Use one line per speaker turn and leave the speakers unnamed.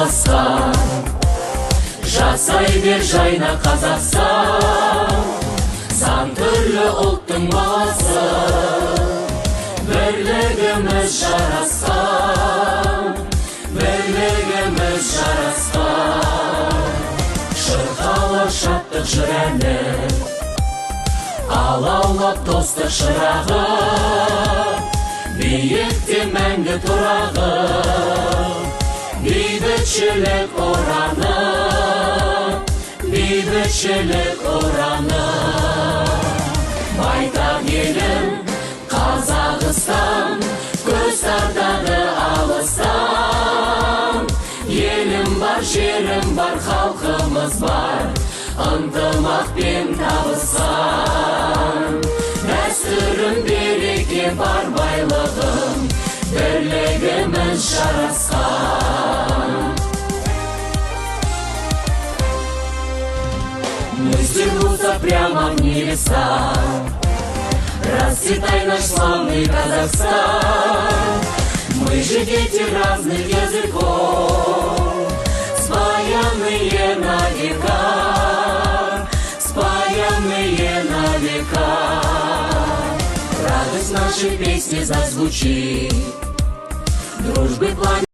Қазақстан, жасай бер жайна Қазақстан, сан түрлі ұлттың баласы, бірлігіміз жарасқан, бірлігіміз жарасқан. Шырқалы шаттық жыр әні, алаулап достық шырағы, биікте мәңгі тұрағы, бейбітшілік ұраны, бейбітшілік ұраны. Байтақ елім Қазақстан, көз тартады алыстан. Елім бар, жерім бар, халқымыз бар, ынтымақпен табысқан. Дәстүрім береке бар байлығым, бірлігіміз жарасқан. Мы стянутся прямо в небеса, расцветай наш славный Казахстан. Мы же дети разных языков, спаянные на века, спаянные на века. Радость нашей песни зазвучит, дружбы пламя.